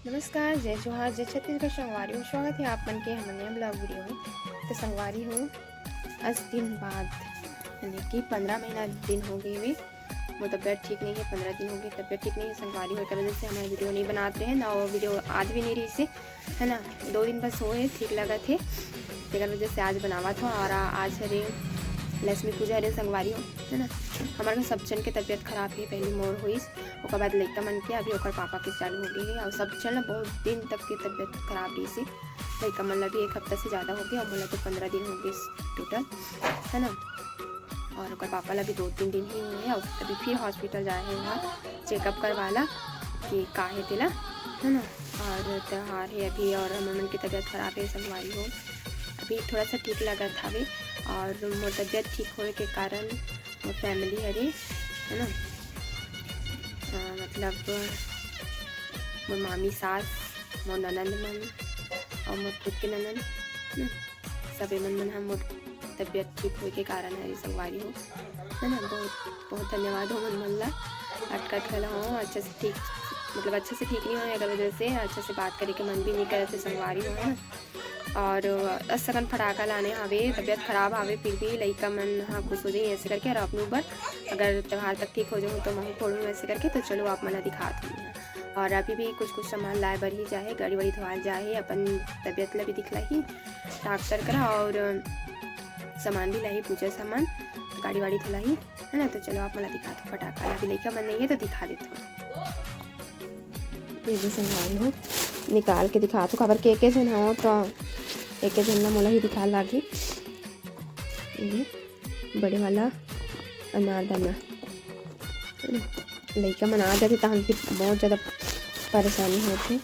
नमस्कार, जय जोहार, जय छत्तीसगढ़। संगवारी हूँ, स्वागत है आप मन के हम नए ब्लॉग वीडियो में। तो संगवारी हूँ, आज दिन बाद यानी कि 15 महीना दिन हो गए हुए। वो तबियत ठीक नहीं है, 15 दिन हो गए तबियत ठीक नहीं है। संगवारी हो की वजह से हमारे वीडियो नहीं बनाते रहे ना, वो वीडियो आज भी नहीं रही से है ना। 2 दिन बस हुए ठीक लगा थे, तेकर वजह से आज बनावा था। और आज हरे लक्ष्मी पूजा हरे संगवारी हो है ना। हमारे सब जन के तबियत खराब है, पहली मोर हुई उसके बाद लड़का मन के अभी ओकर पापा के चालू हो गई है। और सब जन बहुत दिन तक की तबियत खराब रही सी। लड़का मन भी 1 हफ्ता से ज़्यादा हो गया और मतलब तो 15 दिन हो गए टोटल है ना। और ओकर पापा ला भी 2-3 दिन ही हुए हैं। और अभी फिर हॉस्पिटल जाए हैं वहाँ चेकअप करवाला कि का है तेला है ना। और त्यौहार है अभी और हमारे मन की तबीयत खराब है संगवारी हो। अभी थोड़ा सा ठीक लगा था अभी। और मोर तबियत ठीक होने के कारण मोर फैमिली हरे है ना, मतलब मोर मामी सास, मोर ननंद मन और मोर खुद के ननंद सबे मन हम मोर तबियत ठीक होने के कारण है संगवारी हो है ना। बहुत बहुत धन्यवाद हो मन ला। अटकट खला हो अच्छे से ठीक, मतलब अच्छे से ठीक नहीं हो अगर वजह से अच्छे से बात करे के मन भी नहीं करे थे संगवारी हो है ना। और सकन फटाका लाने हवे, तबियत खराब हवे फिर भी लइका मन हाँ खुश हो जाए ऐसे करके। और अपने ऊपर अगर त्यौहार तक ठीक हो जाऊँ तो मैं फोड़ूँ ऐसे करके। तो चलो आप मला दिखा दूँ। और अभी भी कुछ सामान लाए बर ही जाए, गाड़ी वाड़ी धोआ जाए, अपन तबियत ला भी दिखला ही डॉक्टर करा। और सामान भी लाई, पूजा सामान, गाड़ी वाड़ी धुला ही है ना। तो चलो आप मला दिखा दो फटाका। अभी लइका मन नहीं है तो दिखा देता हूँ। ये भी सामान हो निकाल के दिखा दो खबर के जन हो तो एक जन ला मोला ही दिखा लागी। ये बड़े वाला अनारदाना लइका मन आ जाते तो हम फिर बहुत ज़्यादा परेशानी होती।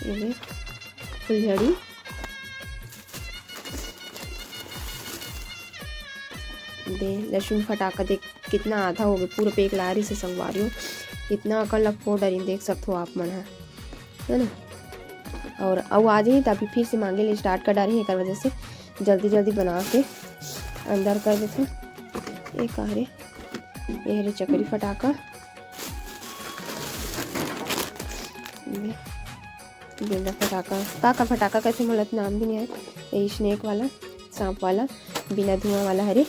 ये फुलझड़ी, दे लहसुन फटाका देख कितना आधा हो गया, पूरा पेक लारी से संगवारी हो। इतना अकल लग फोड़ डरी देख सकते हो आप मन है ना। और अब आ जाइए तो अभी फिर से मांगे लिए स्टार्ट कर डाली है वजह से जल्दी जल्दी बना के अंदर कर देते। एक हरे ये हरे चकरी फटाका, गेंदा फटाका का फटाका कैसे मतलब नाम भी नहीं है। ये स्नेक वाला, सांप वाला, बिना धुआं वाला हरे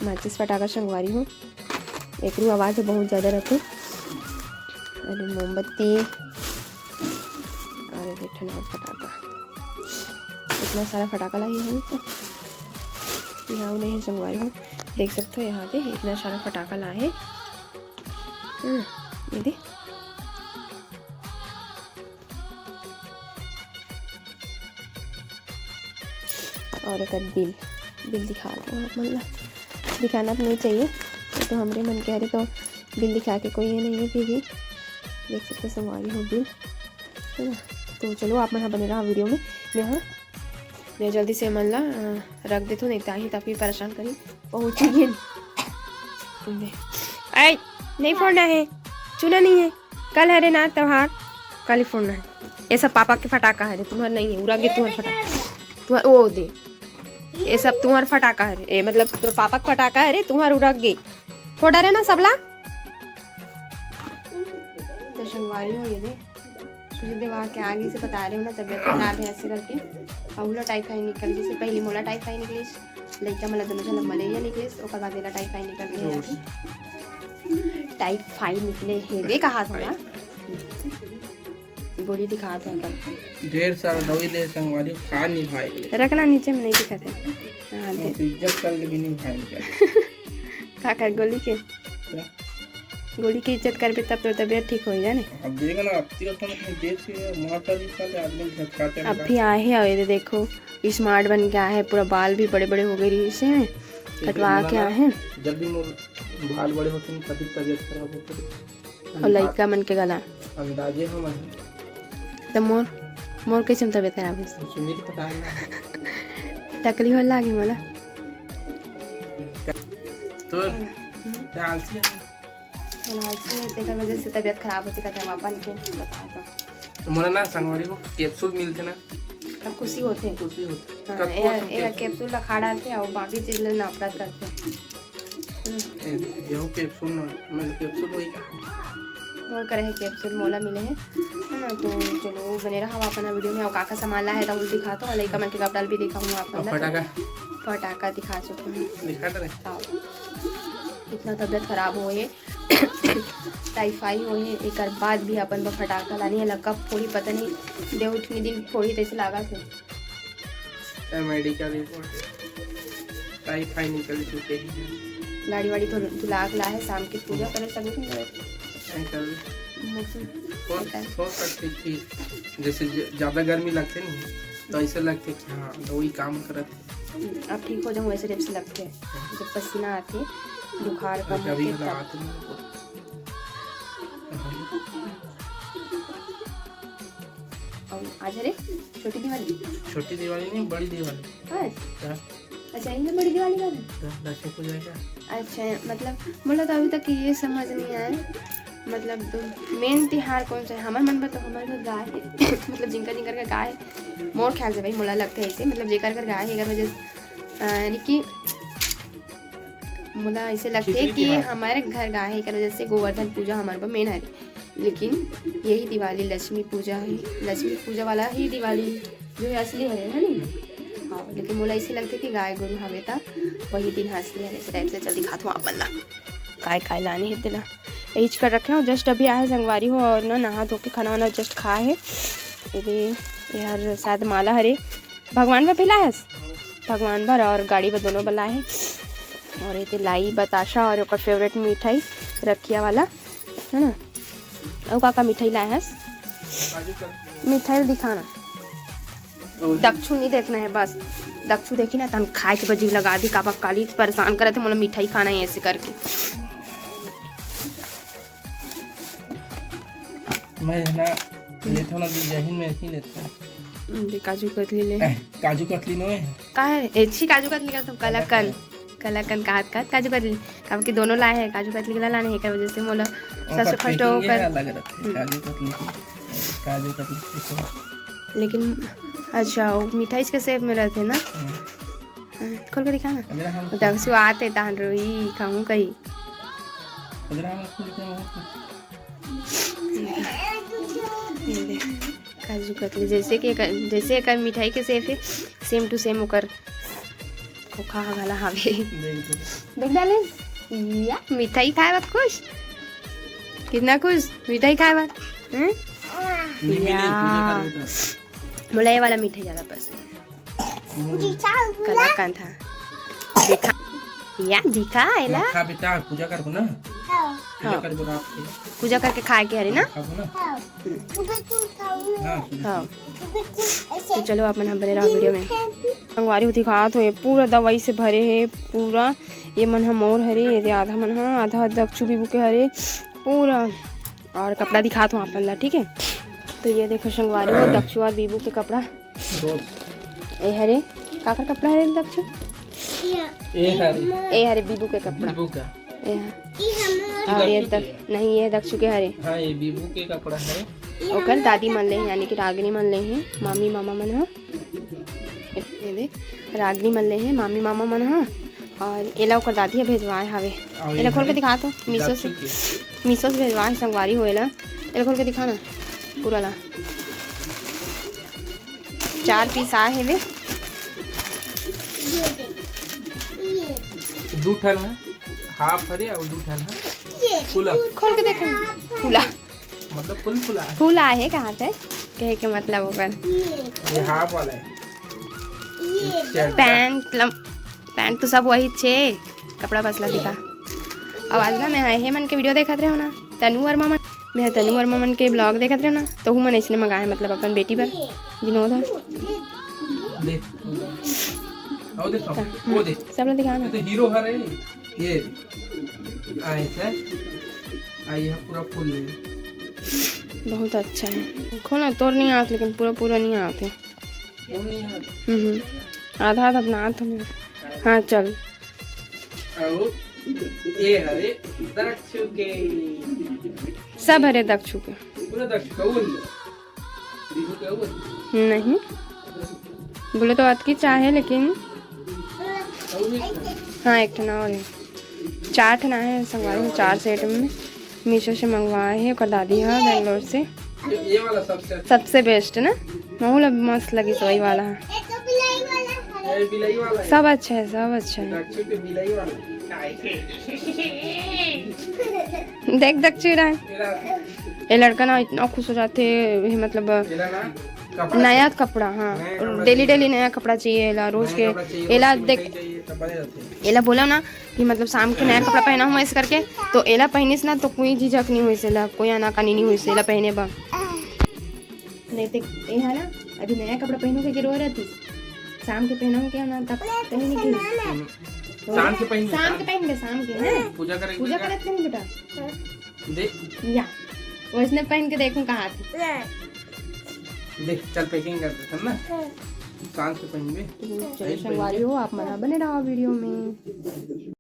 माचिस फटाका संगवारी हो। एक रू आवाज़ बहुत ज़्यादा रहते। अरे मोमबत्ती और ठंडा फटाका, इतना सारा फटाका लाई है तो यहाँ नहीं संगवारी हो। देख सकते हो यहाँ पे इतना सारा फटाका लाए ये दे। और एक बिल दिखा दो मतलब दिखाना तो नहीं चाहिए तो हमारे मन के हरे तो बिल दिखा के कोई ये नहीं है। फिर भी देख सकते संगवारी हो बिल है ना। तो चलो आप यहाँ बने रहा वीडियो में। मैं जल्दी से मन ला रख देती हूँ, नहीं ताही ताकि परेशान करी पहुँचेगी नहीं फोड़ना है, चूना नहीं है, कल है रे ना त्योहार, कल ही फोड़ना है। ये सब पापा के फटाका है रे, तुम्हारा नहीं है। उड़ा के तुम्हारा फटाका तुम्हारा वो दे, ये सब तुम्हारा फटाका है रे, मतलब तुम्हारे पापा का फटाका है रे, तुम्हारा उड़ा गई फोड़ा रे ना सबला। तो संगवारी हो ये दे देवा के आगे से बता रहे हो ना तबियत खराब है ऐसे करके। और टाइफाइड निकल जैसे पहले मोला टाइफाइड निकली, लड़का मतलब दोनों जन मलेरिया निकले, और बाद मेरा टाइफाइड निकल गया। टाइफाइड निकले हेगे कहा था गोली दिखा था कल ढेर सारा दवाई दे संगवारी खा नहीं भाई, रखना नीचे में नहीं दिखा था। हाँ दे इज्जत कर ले भी नहीं भाई का कर गोली की इज्जत करबे तब तो तबियत ठीक हो जाए। अब देखो ना अब तो अपने देश के महाकाली साले आदमी झटकाते हैं। अब भी आए हैं और ये देखो स्मार्ट बन के आए हैं, पूरा बाल भी बड़े बड़े हो गए इसे में कटवा के आए हैं। जब भी मोर बाल बड़े होते हैं तभी तबियत खराब होती है। और लड़का मन के गला अंदाजे हम तो मोर कैसे तबियत खराब है सुनील पता है तकलीफ लागी मोला तो आलसी तेकर वजह से तबियत खराब होती कहते पापा के बताता। तो मोला ना संगवारी को कैप्सूल मिलते ना तब खुशी होते हैं। खुशी होती हाँ, एक कैप्सूल ला खा डालते हैं और बाकी चीज ले नफरत करते हैं। गेहूं कैप्सूल ना मैं कैप्सूल वही और करे है कैप्सूल मोला मिले हैं, है ना। तो चलो बने रहा अपना वीडियो में। और काका सामान ला है तो दिखा तो लड़का मन के कपड़ा भी दिखाऊंगा आपको। पटाखा दिखा चुके हैं। इतना तबियत खराब हो है टाइफाई हो है, एक बाद भी अपन फटाखा लानी है लगा फोड़ी, पता नहीं दे उठने दिन फोड़ी तैसे लागा थे। मेडिकल रिपोर्ट टाइफाई निकल चुके हैं। गाड़ी वाड़ी तो दुलाग ला है, शाम की पूजा करे सब हो सकती थी। जैसे ज़्यादा गर्मी लगते नहीं तो ऐसे लगते कि हाँ वही काम करते। अब ठीक हो जाऊँ वैसे टाइप से लगते हैं, जब पसीना आते बुखार का आज रे छोटी दिवाली नहीं बड़ी दिवाली। अच्छा इनमें बड़ी दिवाली का लक्ष्मी पूजा का। अच्छा मतलब मुझे तो अभी तक ये समझ नहीं आया, मतलब मेन त्योहार कौन सा है हमारे मन पर। तो हमारे घर गाय है मतलब जिनका का गाय है मोर ख्याल से भाई मुला लगता है ऐसे, मतलब जेकर कर गाय है वजह यानी कि मुला ऐसे लगते है कि हमारे घर गाय है कर वजह से गोवर्धन पूजा हमारे पर मेन है। लेकिन यही दिवाली लक्ष्मी पूजा है, लक्ष्मी पूजा वाला ही दिवाली जो है असली है नहीं। हाँ लेकिन मुला ऐसे लगते कि गाय गुरु हवे था वही दिन असली है। इस टाइप से चल दिखाता हूँ आप बल्ला काय लानी है दिला एज कर रखे हो। जस्ट अभी आए संगवारी हो और ना नहा धो के खाना वाना जस्ट खा है। ये यार शायद माला हरे भगवान पर पिला है, भगवान भर और गाड़ी पर दोनों बला है। और ये लाई बताशा और ओकर फेवरेट मिठाई रखिया वाला है ना। और काका मिठाई लाए है, मिठाई दिखाना दक्षु नहीं देखना है बस। दक्षु देखी ना तन खाए के बजी लगा दी कापा काली परेशान करे थे मतलब मिठाई खाना है ऐसे करके। मैं ना लेता हूं ना जहीन में ही लेता हूं। काजू कतली ले काजू कतली नो है का है अच्छी काजू कतली का तो कलाकन का काजू कतली काम के दोनों लाए हैं। काजू कतली के लाने है कर वजह से मोला सबसे फर्स्ट होकर काजू कतली। लेकिन अच्छा वो मिठाई इसके शेप में रहते ना। खोल के दिखाना दक्षु आते तान रोई खाऊं कहीं काजू कतली जैसे एक मिठाई के शेप है सेम टू सेम ओकर खोखा गला हावे देख डाले या मिठाई खाए बात खुश कितना खुश मिठाई खाए बात मुला ये वाला मिठाई ज्यादा पसंद कलाकन था दिखा या दिखा एला खा बेटा पूजा कर ना पूजा करके खाए के हरे ना। हाँ तो चलो अपन हम बने रहा वीडियो में अंगवारी होती खा तो ये पूरा दवाई से भरे है पूरा। ये मन हम और हरे ये आधा मन हाँ आधा दक्षु बीबू के हरे पूरा। और कपड़ा दिखा तो आप ला ठीक है। तो ये देखो संगवारी हो दक्षु और बीबू के कपड़ा ए हरे काकर कपड़ा हरे दक्षु ए हरे बीबू के कपड़ा और ये तक नहीं ये दक्षु के हरे हाँ ये बीबू के कपड़ा है। ओकर दादी मन ले यानी कि रागनी मन ले हैं मामी मामा मन हा ये देख रागनी मन ले हैं मामी मामा मन हा। और एला ओकर दादी है भेजवाए हवे एला खोल के दिखा तो मीशो से भेजवाए संगवारी हो एला खोल के दिखा ना पूरा ला 4 पीस आए है वे 2 ठन है हाफ हरे और 2 ठन है फूला। खोल के देखो फूला मतलब फूल आए है कहाँ से कहे के मतलब ओकर ये हाफ वाला है। पैंट तो सब वही छे कपड़ा बसला दिखा। आवाज ना मैं हे मन के वीडियो देखत रहे हो ना तनु और मामा मैं तनु और मामन के ब्लॉग देखत रहे हो ना तो मन इसने मंगाए मतलब अपन बेटी पर विनोद सब लोग दिखा तो हीरो हरे ये ऐसा आई है पूरा फुल बहुत अच्छा है। खोना तोड़ नहीं आते लेकिन पूरा नहीं आते आधा बना तो हाँ चल ये हरे दक्षु के सब हरे दक्षु के पूरा दक्षु का नहीं बोले तो अत की चाहे लेकिन हाँ एक ठना और है 4 ठना है संगवारी में 4 सेट में मीशो से मंगवाए हैं कर दादी है बेंगलोर से। ये वाला सबसे सबसे बेस्ट ना, माहौल अब मस्त लगी तो वही वाला है। ये बिलाई वाला है। सब अच्छा है, सब अच्छा है। दक्षु के बिलाई वाला देख देख चिड़ा है मेरा ये लड़का ना, इतना खुश हो जाते हैं, मतलब मेरा ना कपड़ा नया कपड़ा। हाँ, डेली डेली नया कपड़ा चाहिए एला, रोज के एला देख एला बोला ना कि मतलब शाम के नया कपड़ा पहना हूँ ऐसे करके, तो एला पहनिस ना तो कोई झिझक नहीं हुई सेला, कोई आनाकानी नहीं हुई सेला पहने बा। नहीं देख ये है ना, अभी नया कपड़ा पहनोगे कि रो रहती, शाम के पहनाऊँ क्या ना तब कहीं नहीं की शाम के पहन शाम के पहन के शाम के है पूजा करेंगे। पूजा करते नहीं बेटा देख या वैसने पहन के देखूं कहाँ थी। देख चल पैकिंग कर देते हैं ना, शाम के पहन में। चलो संगवारी हो आप, मना बने रहा वीडियो में।